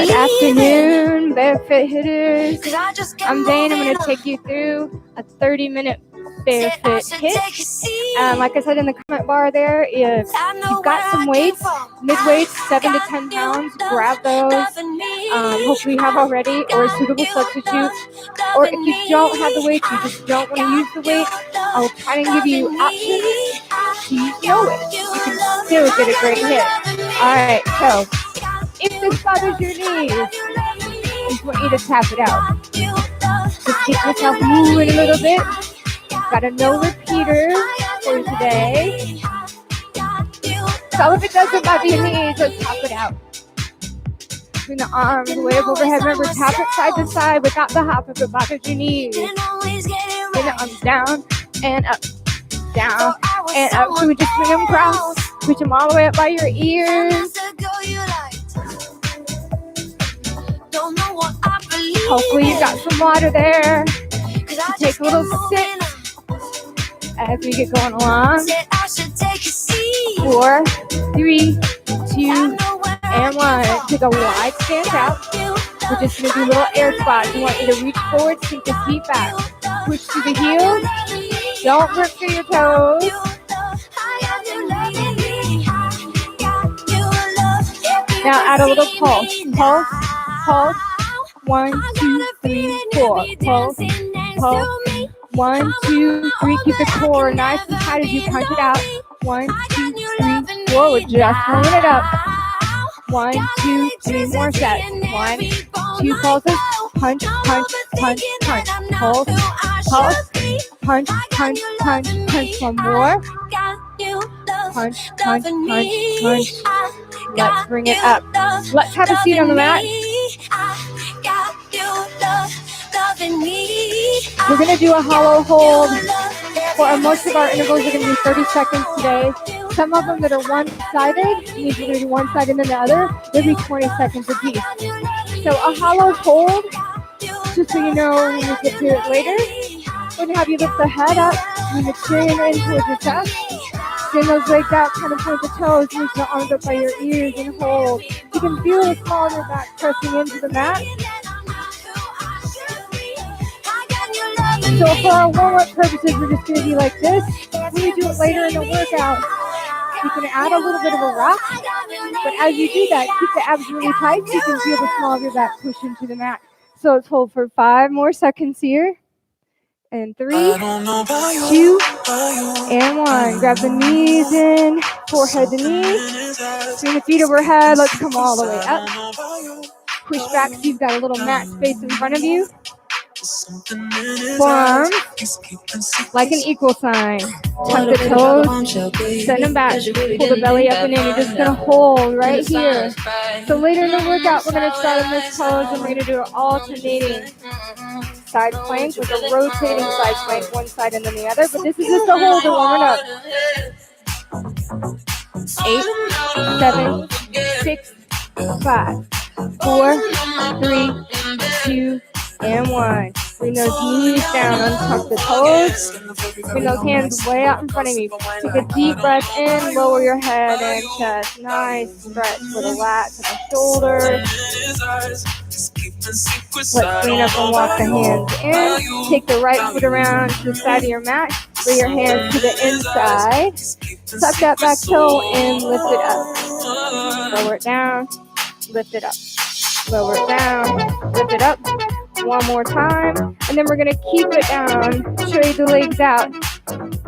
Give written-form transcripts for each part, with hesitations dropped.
Good afternoon, BearFIT hitters. I'm Jayne. I'm going to take you through a 30-minute BearFIT HIIT. Like I said in the comment bar there, if you've got some weights, mid-weights, 7 to 10 pounds, grab those. Hopefully you have already, or a suitable substitute. Or if you don't have the weights, you just don't want to use the weight, I'll try and give you options to use no weight. You can still get a great hit. All right, so if this bothers your knees, I just want you to tap it out. Just get yourself moving a little bit. Got a no repeater for today. So if it doesn't bother your knees, let's tap it out. Between the arms, way up overhead. Remember, tap it side to side without the hop if it bothers your knees. Bring the arms down and up, down and up. So we just swing them across. Push them all the way up by your ears. Hopefully you got some water there. Take a little sip as we get going along. 4, 3, 2, and 1. Take a wide stance out. We're just going to do little air squats. We want you to reach forward, sink the feet back. Push through the heels. Don't grip through your toes. Now add a little pulse. Pulse, pulse. 1, 2, 3, 4. Pulse, pulse. 1, 2, 3. Keep the core nice and tight as you punch it out. 1, 2, 3, 4. We're just pulling it up. 1, 2, 3 more sets. 1, 2 pulses. Punch, punch, punch, punch. Pulse, pulse. Punch, punch, punch, punch. One more. Punch, punch, punch, punch. Let's bring it up. Let's have a seat on the mat. We're going to do a hollow hold. For most of our intervals are going to be 30 seconds today. Some of them that are one-sided, means we're going to do one side and then the other, they'll be 20 seconds apiece. So a hollow hold, just so you know when we get to it later, we're going to have you lift the head up, bring the chin in towards your chest, send those legs out, kind of point the toes, reach the arms up by your ears and hold. You can feel the small of your back pressing into the mat. So for our warm-up purposes, we're just going to be like this. When we do it later in the workout, you can add a little bit of a rock. But as you do that, keep the abs really tight so you can feel the small of your back push into the mat. So let's hold for 5 more seconds here. And 3, 2, and 1. Grab the knees in, forehead to knees. Swing the feet overhead. Let's come all the way up. Push back so you've got a little mat space in front of you. Forearms like an equal sign. Tuck the toes, send them back, pull the belly up and in. You're just going to hold right here. So later in the workout, we're going to start in this pose and we're going to do an alternating side plank with a rotating side plank, one side and then the other. But this is just a hold to warm it up. 8, 7, 6, 5, 4, 3, 2, and 1. Bring those knees down, untuck the toes. Bring those hands way out in front of you. Take a deep breath in, lower your head and chest. Nice stretch for the lats and the shoulders. Let's stand up and walk the hands in. Take the right foot around to the side of your mat. Bring your hands to the inside. Tuck that back toe and lift it up. Lower it down, lift it up. Lower it down, lift it up. One more time, and then we're going to keep it down, straight the legs out,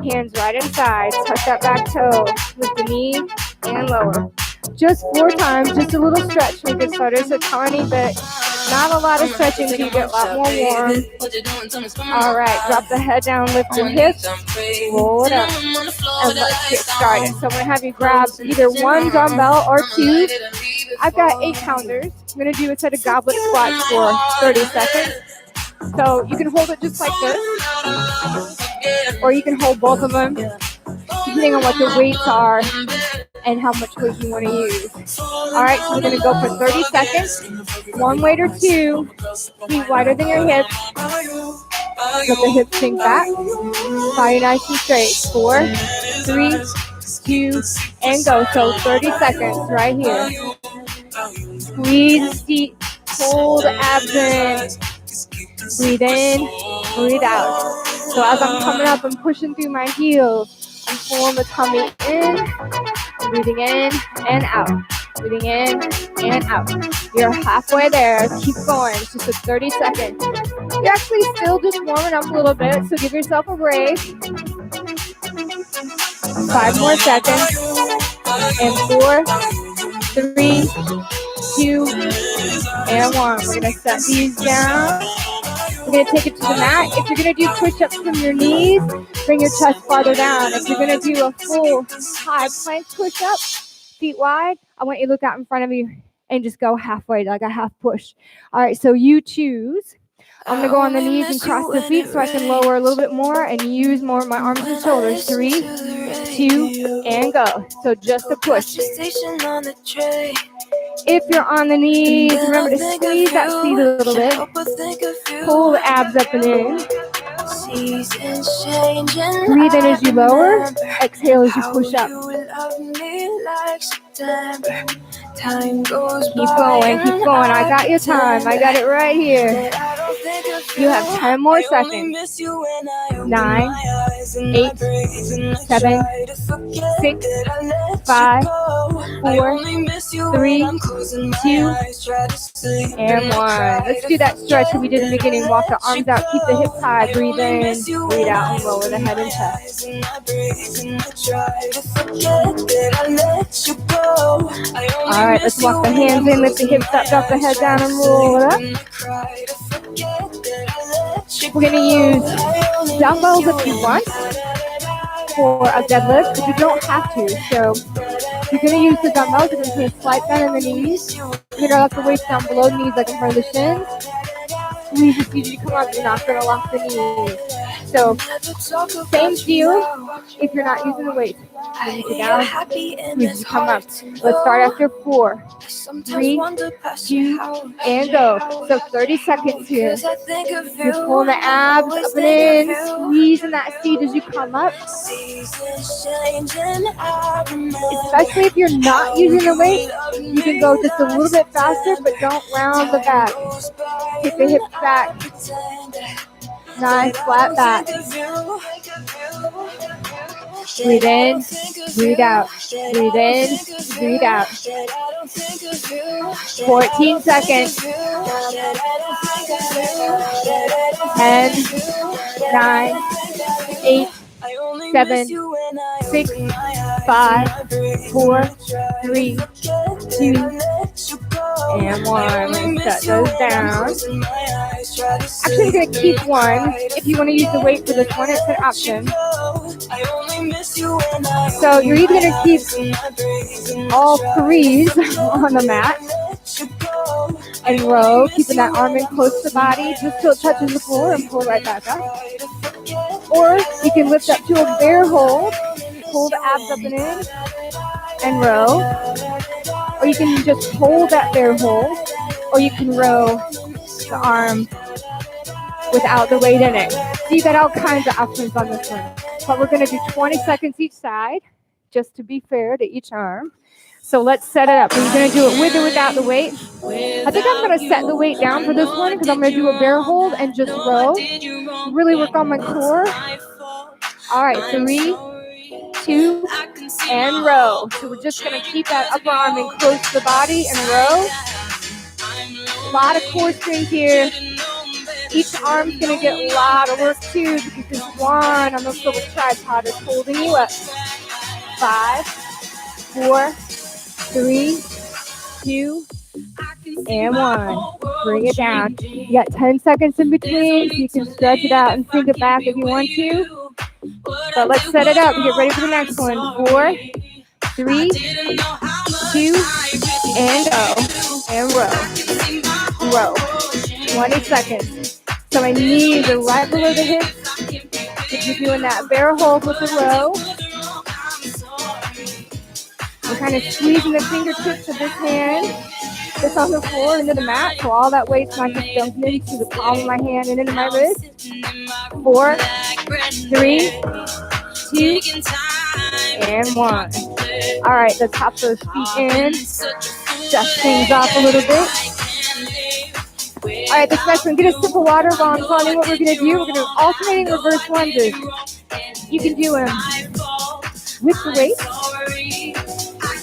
hands right inside, tuck that back toe, lift the knee, and lower. Just 4 times, just a little stretch when we get started, so tiny bit, not a lot of stretching so you get a lot more warm. All right, drop the head down, lift your hips, roll it up, and let's get started. So I'm going to have you grab either 1 dumbbell or 2. I've got 8 counters. I'm going to do a set of goblet squats for 30 seconds. So you can hold it just like this, or you can hold both of them, depending on what the weights are and how much weight you want to use. All right, so we're going to go for 30 seconds. 1 weight or 2, feet wider than your hips. Let the hips sink back. Body nice and straight. 4, 3, 2, and go. So 30 seconds right here. Squeeze pull the abs in. Breathe in, breathe out. So as I'm coming up, I'm pushing through my heels. I'm pulling the tummy in, breathing in and out. Breathing in and out. You're halfway there. Keep going. It's just a 30 seconds. You're actually still just warming up a little bit, so give yourself a break. 5 more seconds. And 4, 3, 2, and 1. We're going to set these down. We're going to take it to the mat. If you're going to do push-ups from your knees, bring your chest farther down. If you're going to do a full high plank push-up, feet wide, I want you to look out in front of you and just go halfway, like a half push. All right, so you choose. I'm going to go on the knees and cross the feet so I can lower a little bit more and use more of my arms and shoulders. 3, 2, and go. So just a push. If you're on the knees, remember to squeeze that seat a little bit. Pull the abs up and in. Breathe in as you lower. Exhale as you push up. Keep going, keep going. I got your time. I got it right here. You have 10 more seconds. 9, 8, 7, 6, 5, 4, 3, 2, and 1. Let's do that stretch that we did in the beginning. Walk the arms out, keep the hips high. Breathe in, breathe out, and lower the head and chest. All right, let's walk the hands in, lift the hips up, drop the head down, and roll it up. We're going to use dumbbells if you want for a deadlift, but you don't have to. So if you're going to use the dumbbells, you're going to slight bend in the knees. You're going to lock the weight down below the knees like in front of the shins. Squeeze the seat as you come up. You're not going to lock the knees. So same deal if you're not using the weight. Squeeze it down, squeeze as you come up. Let's start after 4, 3, 2, and go. So 30 seconds here. You're pulling the abs up and in, squeezing that seat as you come up. Especially if you're not using the weight, you can go just a little bit faster, but don't round the back. Take the hips back. Nice flat back. Breathe in, breathe out. Breathe in, breathe out. 14 seconds. 10, 9, 8, 7, 6, 5, 4, 3, 2, and 1. Let's set those down. Actually, I'm going to keep one. If you want to use the weight for this one, it's an option. So you're either going to keep all 3s on the mat and row, keeping that arm in close to the body just till it touches the floor and pull right back up. Or you can lift up to a bear hold, pull the abs up and in, and row. Or you can just hold that bear hold, or you can row the arm without the weight in it. So you got all kinds of options on this one. But we're going to do 20 seconds each side, just to be fair to each arm. So let's set it up. Are you going to do it with or without the weight? I think I'm going to set the weight down for this one because I'm going to do a bear hold and just row. Really work on my core. All right, 3, 2, and row. So we're just going to keep that upper arm in close to the body and row. A lot of core strength here. Each arm's going to get a lot of work too because this one on this little tripod is holding you up. 5, 4, 3, 2, and 1. Bring it down. You got 10 seconds in between, so you can stretch it out and sink it back if you want to. But let's set it up and get ready for the next one. 4, 3, 2, and go. And row. Row. 20 seconds. So my knees are right below the hips. If you're doing that bear hold with the row. We're kind of squeezing the fingertips of this hand, this on the floor into the mat, so all that weight's not just dumping into the palm of my hand and into my wrist. 4, 3, 2, and 1. All right, let's hop those feet in, dust things off a little bit. All right, this next one, get a sip of water while I'm telling you what we're going to do. We're going to do alternating reverse lunges. You can do them with the weight.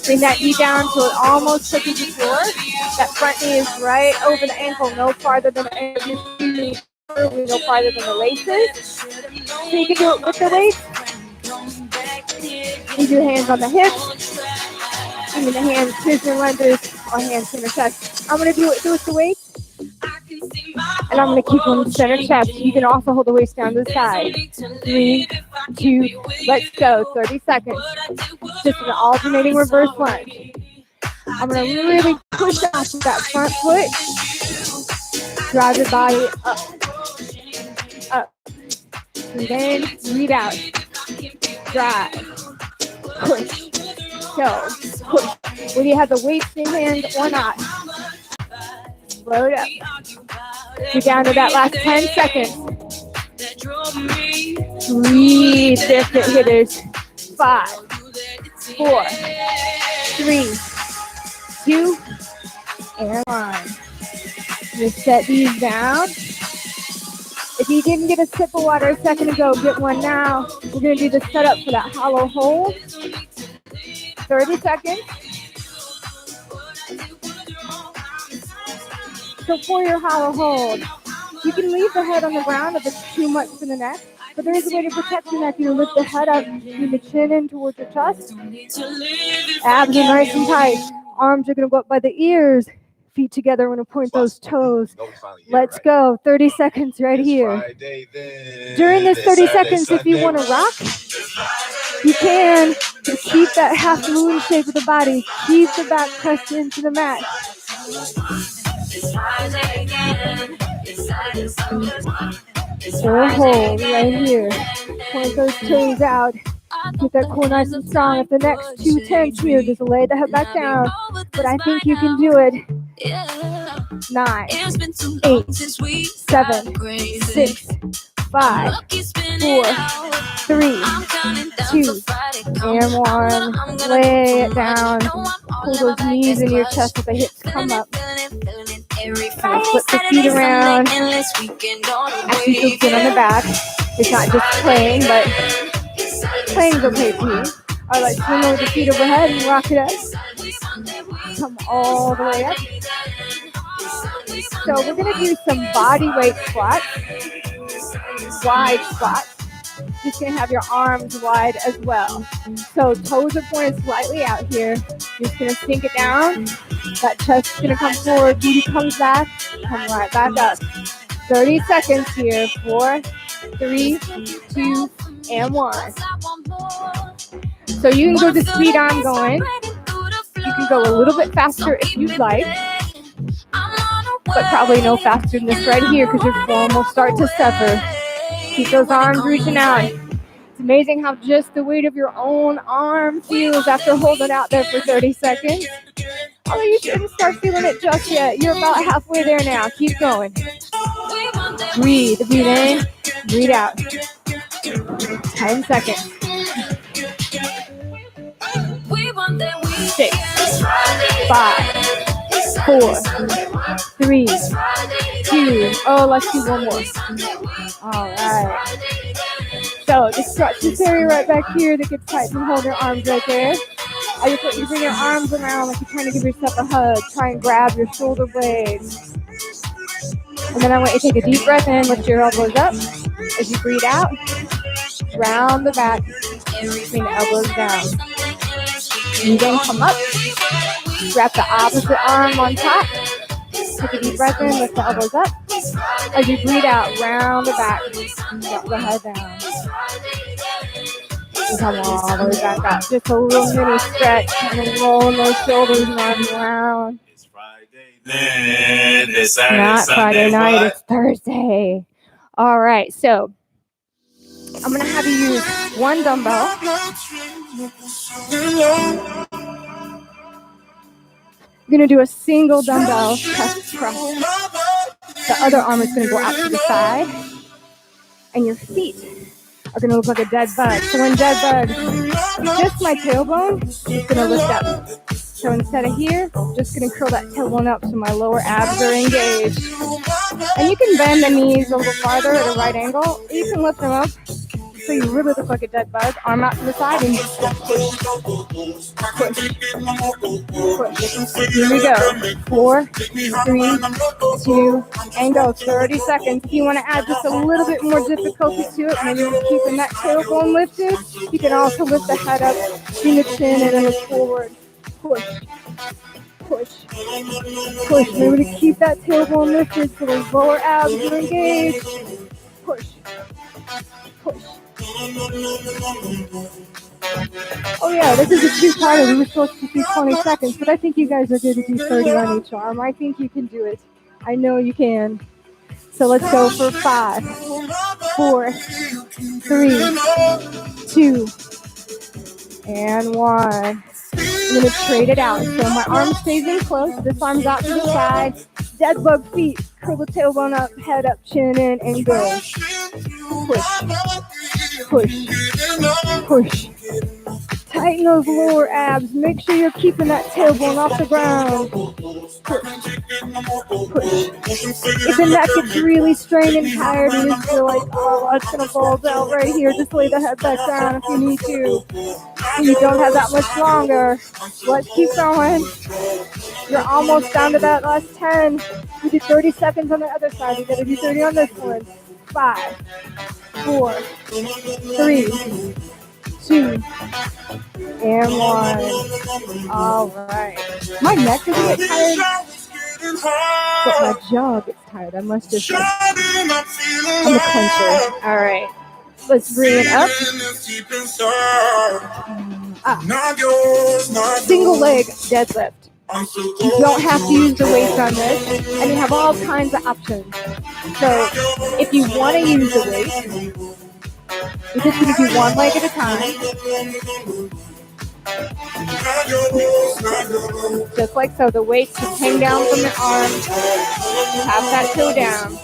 Bring that knee down till it almost touches the floor. That front knee is right over the ankle, no farther than the ankle, no farther than the laces. So you can do it with the weight. You do hands on the hips. Even the hands, prisoner lunges, or hands center chest. I'm going to do it with the weight. And I'm going to keep on center chest. You can also hold the waist down to the side. 3, 2, let's go. 30 seconds. Just an alternating reverse lunge. I'm going to really push off with that front foot. Drive your body up. Up. And then breathe out. Drive. Push. Go. Push. Whether you have the weights in hand or not. Slow it up. We're down to that last 10 seconds. Breathe, BearFIT hitters. 5, 4, 3, 2, and 1. Just set these down. If you didn't get a sip of water a second ago, get one now. We're going to do the setup for that hollow hold. 30 seconds. So for your hollow hold, you can leave the head on the ground if it's too much for the neck, but there is a way to protect your neck. You lift the head up, bring the chin in towards your chest. Abs are nice and tight. Arms are going to go up by the ears. Feet together, we're going to point those toes. Let's go. 30 seconds right here. During this 30 seconds, if you want to rock, you can. Just keep that half moon shape of the body. Keep the back pressed into the mat. Or hold right here. Point those toes out. Keep that core nice and strong. If the next 2 tense here, just lay the head back down. But I think you can do it. 9, 8, 7, 6, 5, 4, 3, 2, and 1. Lay it down. Pull those knees in your chest with the hips come up. Flip the feet around. Actually, feel good on the back. It's not just playing, but playing's okay too. Or like swing over the feet overhead and rock it up. Come all the way up. So we're going to do some body weight squats. Wide squats. Just going to have your arms wide as well. So toes are pointed slightly out here. You're just going to sink it down. That chest is going to come forward. Booty comes back. Come right back up. 30 seconds here. 4, 3, 2, and 1. So you can go the speed I'm going. You can go a little bit faster if you'd like. But probably no faster than this right here because your form will start to suffer. Keep those arms reaching out. It's amazing how just the weight of your own arm feels after holding out there for 30 seconds. Although you shouldn't start feeling it just yet. You're about halfway there now. Keep going. Breathe. Breathe in. Breathe out. 10 seconds. 6, 5, 4, 3, 2. Oh, let's do one more. All right. So just stretch this area right back here that gets tight and hold your arms right there. I just want you to bring your arms around like you're trying to give yourself a hug. Try and grab your shoulder blades. And then I want you to take a deep breath in, lift your elbows up. As you breathe out, round the back, bring the elbows down. And then come up, wrap the opposite arm on top. Take a deep breath in, lift the elbows up. As you breathe out, round the back, drop the head down. And come all the way back up. Just a little mini stretch, and then rolling those shoulders and arms around. It's Friday, then it's Saturday, Not Sunday, Friday night, what? it's Thursday. All right, so I'm going to have you use one dumbbell. You're going to do a single dumbbell chest press. The other arm is going to go out to the side. And your feet are going to look like a dead bug. So when dead bug, just my tailbone is going to lift up. So instead of here, just gonna curl that tailbone up so my lower abs are engaged. And you can bend the knees a little farther at a right angle, or you can lift them up so you really look like a dead bug. Arm out to the side and just push. Here we go. 4, 3, 2, and go. 30 seconds. If you want to add just a little bit more difficulty to it, maybe you're keeping that tailbone lifted, you can also lift the head up, bring the chin, and then look forward. Push. Push. Push. Remember to keep that tailbone lifted so those lower abs are engaged. Push. Push. Oh yeah, this is a two-parter. We were supposed to do 20 seconds, but I think you guys are good to do 30 on each arm. I think you can do it. I know you can. So let's go for 5, 4, 3, 2, and 1. I'm going to trade it out. So my arm stays in close. This arm's out to the side. Dead bug feet. Curl the tailbone up, head up, chin in, and go. Push. Push. Push. Tighten those lower abs. Make sure you're keeping that tailbone off the ground. Push. If the neck gets really strained and tired and you feel like, oh, it's going to bulge out right here, just lay the head back down if you need to. You don't have that much longer. Let's keep going. You're almost down to that last 10. We did 30 seconds on the other side. We got to do 30 on this one. 5, 4, 3, 2, and 1. All right. My neck doesn't get tired, but my jaw gets tired. I must just I'm a clencher. All right. Let's bring it up. Single leg deadlift. You don't have to use the weights on this, and you have all kinds of options. So if you want to use the weights, you're just going to do one leg at a time. Just like so. The weights just hang down from your arm. Tap that toe down.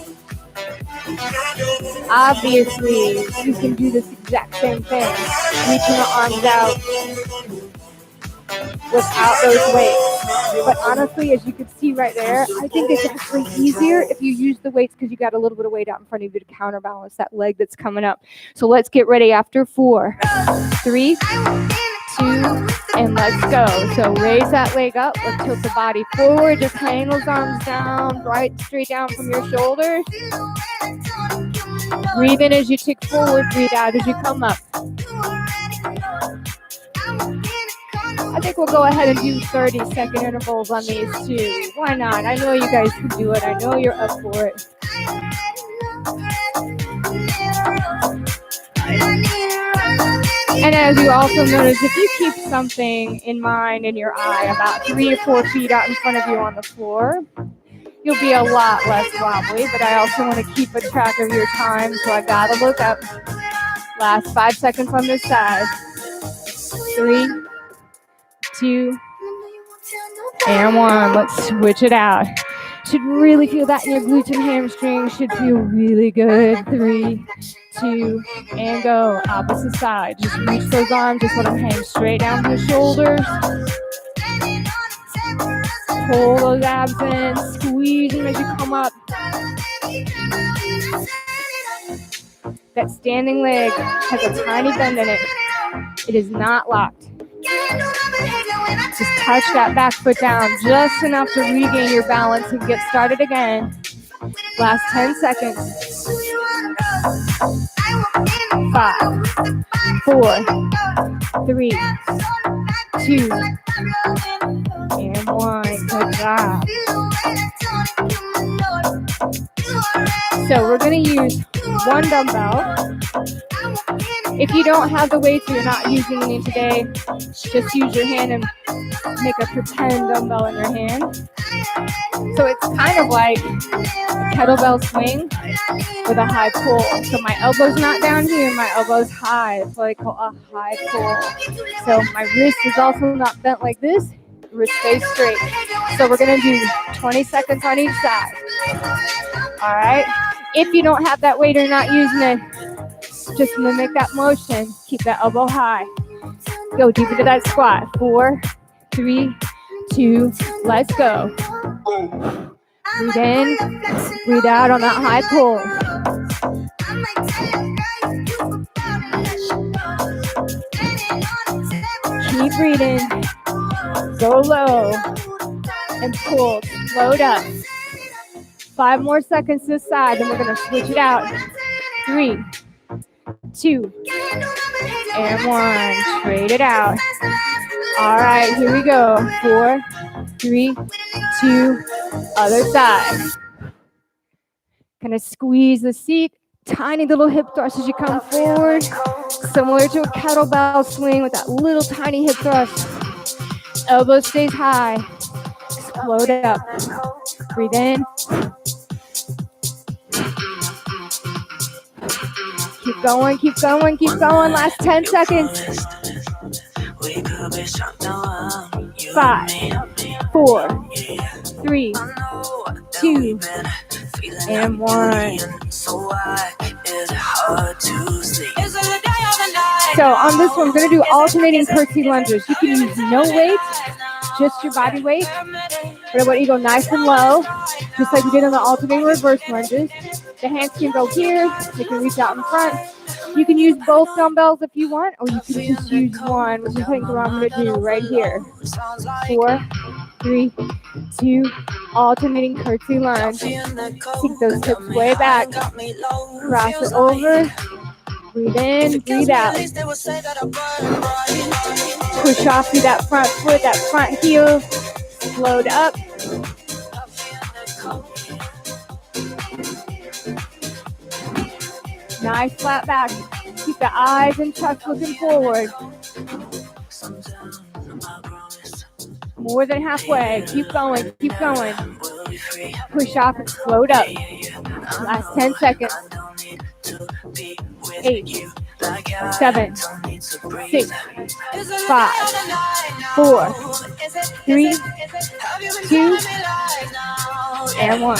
Obviously, you can do this exact same thing. Reaching the arms out without those weights. But honestly, as you can see right there, I think it's actually easier if you use the weights because you got a little bit of weight out in front of you to counterbalance that leg that's coming up. So let's get ready after 4, 3, 2, and let's go. So raise that leg up. Let's tilt the body forward. Just hang those arms down, right straight down from your shoulders. Breathe in as you tick forward. Breathe out as you come up. I think we'll go ahead and do 30-second intervals on these too. Why not? I know you guys can do it. I know you're up for it. And as you also notice, if you keep something in mind in your eye about 3 or 4 feet out in front of you on the floor, you'll be a lot less wobbly. But I also want to keep a track of your time, so I gotta look up. Last 5 seconds on this side. 3, 2, and 1. Let's switch it out. Should really feel that in your glutes and hamstrings. Should feel really good. 3, 2, and go. Opposite side. Just reach those arms. Just let them hang straight down to your shoulders. Pull those abs in. Squeeze them as you come up. That standing leg has a tiny bend in it. It is not locked. Just touch that back foot down just enough to regain your balance and get started again. Last 10 seconds. 5, 4, 3, 2, and 1. Good job. So we're going to use one dumbbell. If you don't have the weights or you're not using any today, just use your hand and make a pretend dumbbell in your hand. So it's kind of like a kettlebell swing with a high pull. So my elbow's not down here, my elbow's high. It's like a high pull. So my wrist is also not bent like this. Wrist stays straight. So we're going to do 20 seconds on each side. All right. If you don't have that weight or not using it, just mimic that motion. Keep that elbow high. Go deep into that squat. 4, 3, 2, let's go. Breathe in, breathe out on that high pull. Keep breathing. Go low and pull. Load up. 5 more seconds this side, then we're going to switch it out. 3, 2, and 1. Trade it out. All right, here we go. 4, 3, 2, other side. Kind of squeeze the seat. Tiny little hip thrust as you come forward. Similar to a kettlebell swing with that little tiny hip thrust. Elbow stays high. Explode up. Breathe in. Keep going, keep going, keep going. Last 10 seconds. 5, 4, 3, 2, and 1. So on this one, we're going to do alternating curtsy lunges. You can use no weight, just your body weight. But I want you to go nice and low, just like we did on the alternating reverse lunges. The hands can go here. They can reach out in front. You can use both dumbbells if you want, or you can just use one, which is what I'm going to do right here. 4, 3, 2, alternating curtsy lunge. Keep those hips way back. Cross it over. Breathe in, breathe out. Push off through that front foot, that front heel. Load up. Nice flat back. Keep the eyes and chest looking forward. More than halfway. Keep going, keep going. Push off and float up. Last 10 seconds. 8, 7, 6, 5, 4, 3, 2, and 1.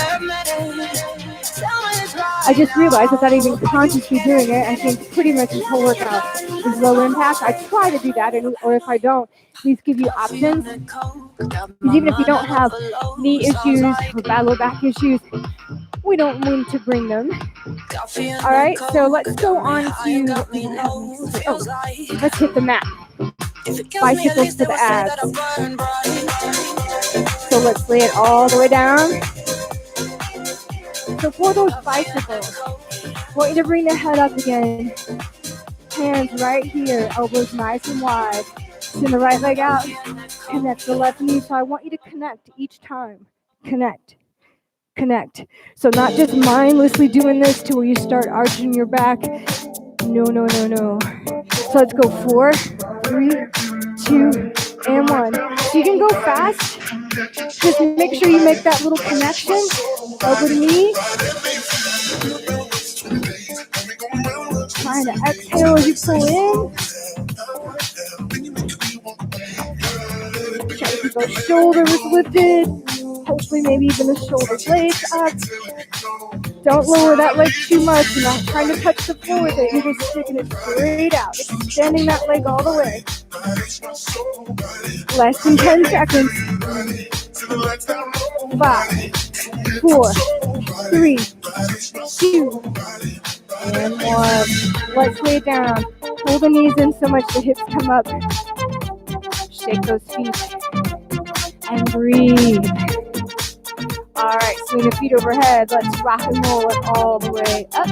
I just realized without even consciously doing it, I think pretty much this whole workout is low impact. I try to do that, or if I don't, at least give you options. Because even if you don't have knee issues or bad low back issues, we don't want to bring them. All right, so let's go on to, let's hit the mat. Bicycles to the abs. So let's lay it all the way down. So for those bicycles, I want you to bring the head up again. Hands right here, elbows nice and wide. Send the right leg out, connect the left knee. So I want you to connect each time. Connect. Connect. So not just mindlessly doing this to where you start arching your back. No, no, no, no. So let's go 4, 3, 2, and 1. So you can go fast. Just make sure you make that little connection. Elbow to knee. Trying to exhale as you pull in. Try to keep those shoulders lifted. Hopefully maybe even the shoulder blades up. Don't lower that leg too much. You're not trying to touch the floor with it. You're just sticking it straight out. Extending that leg all the way. Less than 10 seconds. 5, 4, 3, 2, and 1. Let's lay it down. Pull the knees in so much the hips come up. Shake those feet. And breathe. All right, swing the feet overhead. Let's rock and roll it all the way up.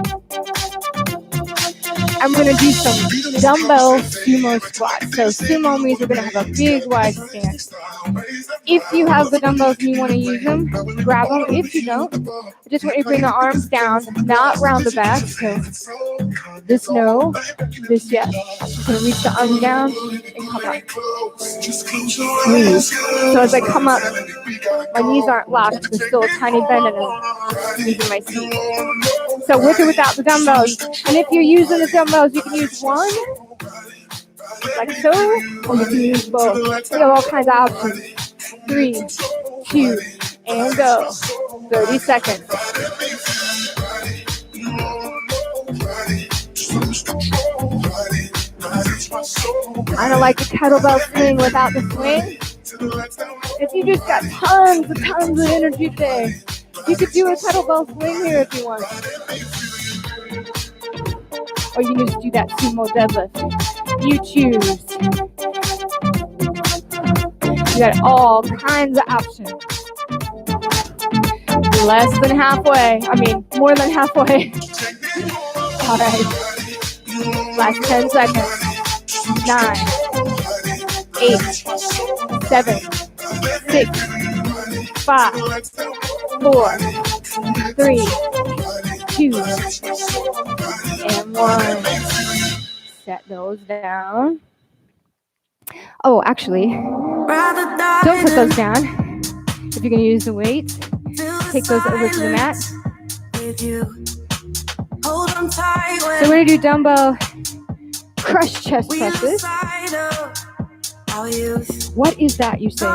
I'm going to do some dumbbell sumo squats. So sumo means we're going to have a big wide stance. If you have the dumbbells and you want to use them, grab them. If you don't, I just want you to bring the arms down, not round the back. So this no, this yes. Just going to reach the arms down and come up. Breathe. So as I come up, my knees aren't locked. There's still a tiny bend and I'm using my feet. So with or without the dumbbells. And if you're using the dumbbells, you can use one, like so, or you can use both. We have all kinds of options. 3, 2, and go. 30 seconds. Kind of like a kettlebell swing without the swing. If you just got tons of energy today, you could do a kettlebell swing here if you want. Or you can just do that sumo deadlift. You choose. You got all kinds of options. Less than halfway. I mean, more than halfway. All right. Last 10 seconds. 9, 8, 7, 6, 5, 4, 3, 2, and 1. Set those down. Oh, actually, don't put those down. If you're going to use the weights, take those over to the mat. So we're going to do dumbbell crush chest presses. What is that, you say?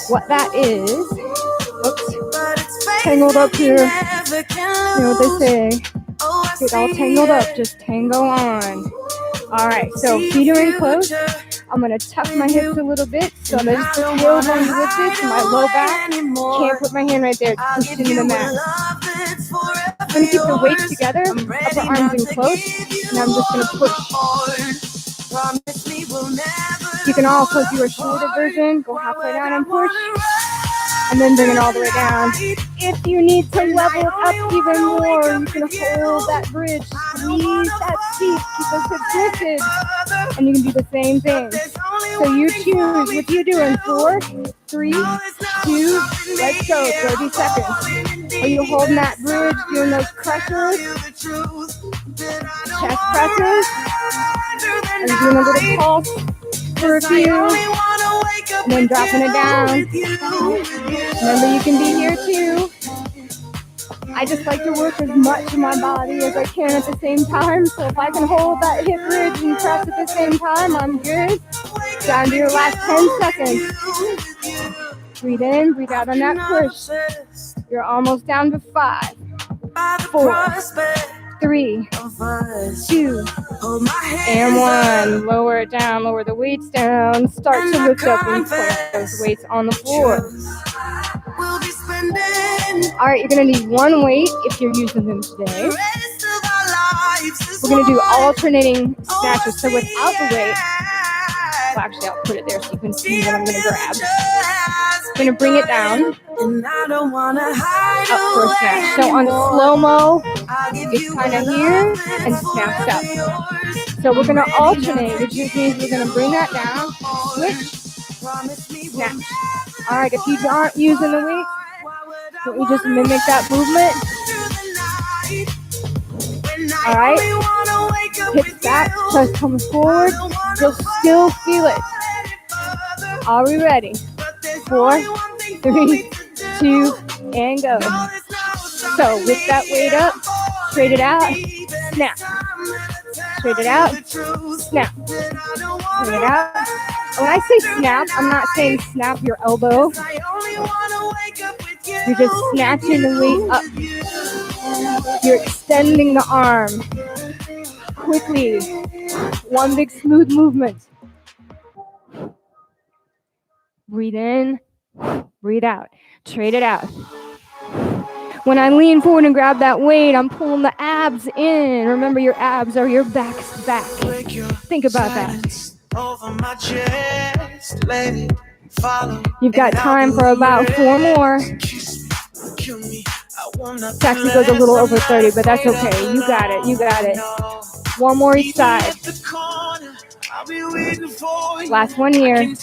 What that is, oops, tangled up here. You know what they say, get all tangled up, just tango on. All right, so feet are in close. I'm going to tuck my hips a little bit, so I'm going to just put tailbone with this and my low back. Can't put my hand right there, it's pushed into the mat. I'm going to keep the weights together, upper arms in close, and I'm just going to push. You can also do a shorter version, go halfway down and push, and then bring it all the way down. If you need to level it up even more, you can hold that bridge, squeeze that seat, keep those hips lifted, and you can do the same thing. So you choose what you're doing. 4, 3, 2, let's go, 30 seconds. Are you holding that bridge, doing those crushers, chest presses? Are you doing a little pulse for a few, and then dropping it down? Remember, you can be here too. I just like to work as much of my body as I can at the same time. So if I can hold that hip bridge and press at the same time, I'm good. Down to your last 10 seconds. Breathe in, breathe out on that push. You're almost down to 5, 4, 3, 2, and 1. Lower it down, lower the weights down. Start to lift up and put those weights on the floor. All right, you're going to need one weight if you're using them today. We're going to do alternating snatches. So without the weight, well, actually, I'll put it there so you can see what I'm going to grab. I'm going to bring it down up for a snatch. So on slow-mo, it's kind of here and snaps up. So we're going to alternate, which means we're going to bring that down, switch, snatch. All right, if you aren't using the weight, don't you just mimic that movement? All right, hips back, chest comes forward. You'll still feel it. Are we ready? 4, 3, 2, and go. So with that weight up, straight it out, snap. Straight it out, snap. Straight it out. When I say snap, I'm not saying snap your elbow. You're just snatching the weight up. You're extending the arm. Quickly. One big smooth movement. Breathe in, breathe out. Trade it out. When I lean forward and grab that weight, I'm pulling the abs in. Remember, your abs are your back's back. Think about that. You've got time for about 4 more. This actually goes a little over 30, but that's okay. You got it. You got it. 1 more each side. Last one here.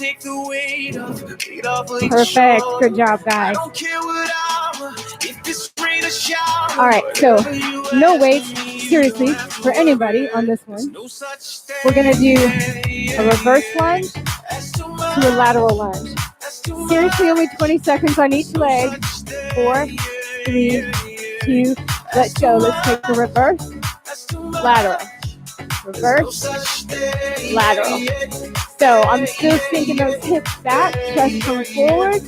Perfect. Good job, guys. All right, so no weights, seriously, for anybody on this one. We're going to do a reverse lunge to a lateral lunge. Seriously, only 20 seconds on each leg. 4, 3, 2, let's go. Let's take the reverse, lateral, reverse, lateral. So I'm still sinking those hips back, chest comes forward.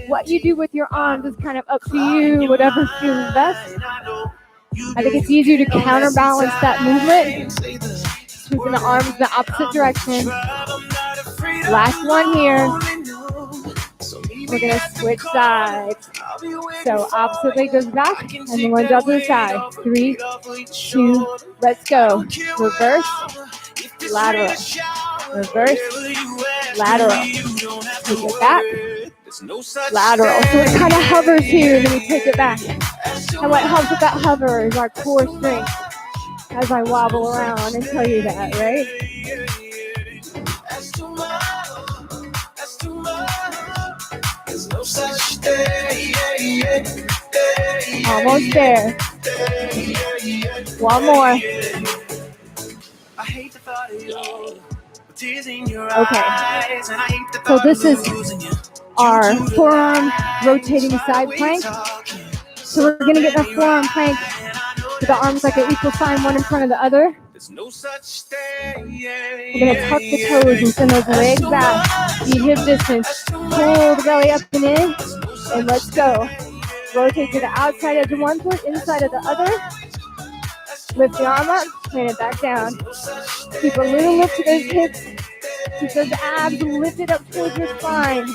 What you do with your arms is kind of up to you, whatever feels best. I think it's easier to counterbalance that movement, sweeping the arms in the opposite direction. Last one here. We're going to switch sides. So opposite leg goes back and the lunge out to the side. 3, 2, let's go. Reverse, lateral. Reverse, lateral. Take it back, lateral. So it kind of hovers here, then we take it back. And what helps with that hover is our core strength as I wobble around and tell you that, right? Almost there. One more. Okay. So this is our forearm rotating side plank. So we're going to get that forearm plank with the arms like an equal sign, one in front of the other. We're going to tuck the toes and send those legs out. Be hip distance. Pull the belly up and in. And let's go. Rotate to the outside edge of one foot, inside of the other. Lift the arm up, plant it back down. Keep a little lift to those hips. Keep those abs lifted up towards your spine.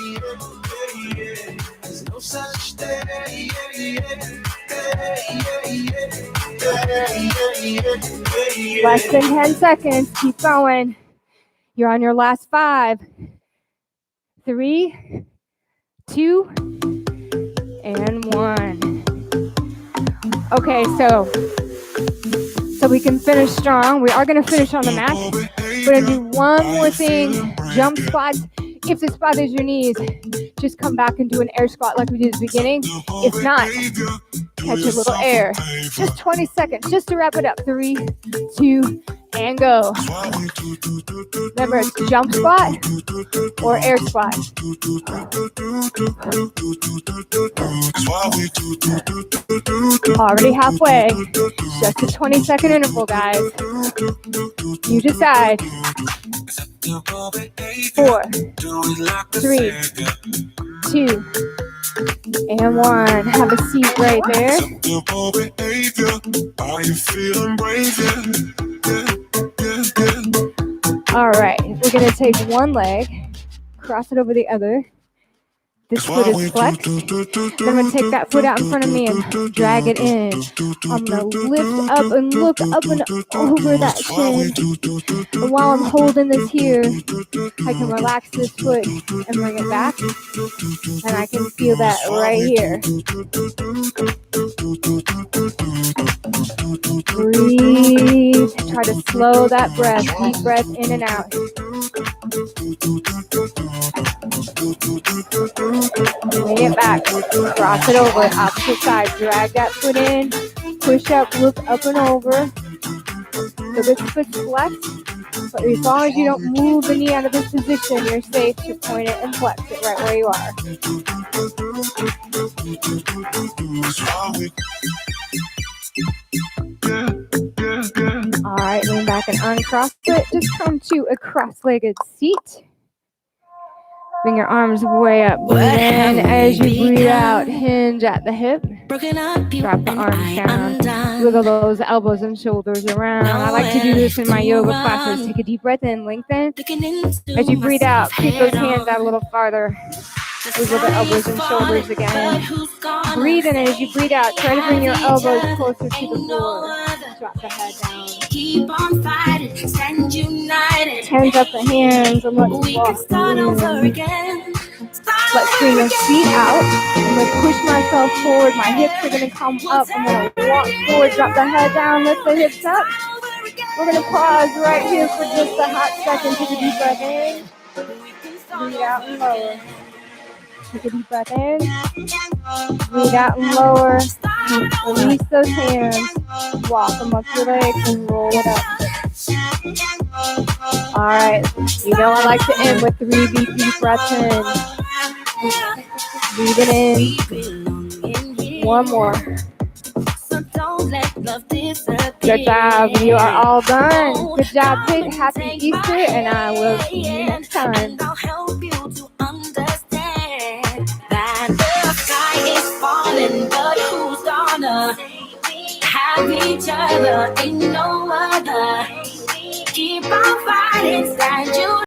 Less than 10 seconds. Keep going. You're on your last 5. 3, 2, and 1. Okay, so we can finish strong. We are going to finish on the mat. We're going to do one more thing. Jump squats. If this bothers your knees, just come back and do an air squat like we did at the beginning. If not, catch a little air. Just 20 seconds, just to wrap it up. 3, 2, and go. Remember, it's jump squat or air squat. Already halfway. Just a 20-second interval, guys. You decide. 4, 3, 2, and 1. Have a seat right there. All right, we're going to take one leg, cross it over the other. This foot is flexed. Then I'm going to take that foot out in front of me and drag it in. I'm going to lift up and look up and over that shin. And while I'm holding this here, I can relax this foot and bring it back. And I can feel that right here. Breathe. Try to slow that breath. Deep breath in and out. Bring it back. Cross it over. Opposite side. Drag that foot in. Push up. Look up and over. So this foot's flexed. But as long as you don't move the knee out of this position, you're safe to point it and flex it right where you are. All right, lean back and uncross it. Just come to a cross-legged seat. Bring your arms way up. And as you breathe out, hinge at the hip. Drop the arms down. Wiggle those elbows and shoulders around. I like to do this in my yoga classes. Take a deep breath in, lengthen. As you breathe out, keep those hands out a little farther. Wiggle the elbows and shoulders again. Breathe in as you breathe out. Try to bring your elbows closer to the floor. Drop the head down. Keep on fighting, stand united. Hands up the hands and let's walk over again. Let's bring your feet out. I'm going to push myself forward. My hips are going to come up. I'm going to walk forward, drop the head down, lift the hips up. We're going to pause right here for just a hot second. Take a deep breath in. Breathe out and lower. Take a deep breath in. Breathe out and lower. Release those hands. Walk them up your legs and roll it up. All right. You know I like to end with 3 deep breaths in. Breathe it in. One more. Good job. You are all done. Good job, HIIT. Happy Easter, and I will see you next time. Falling, but who's gonna have each other? Ain't no other. Keep on fighting, stand you.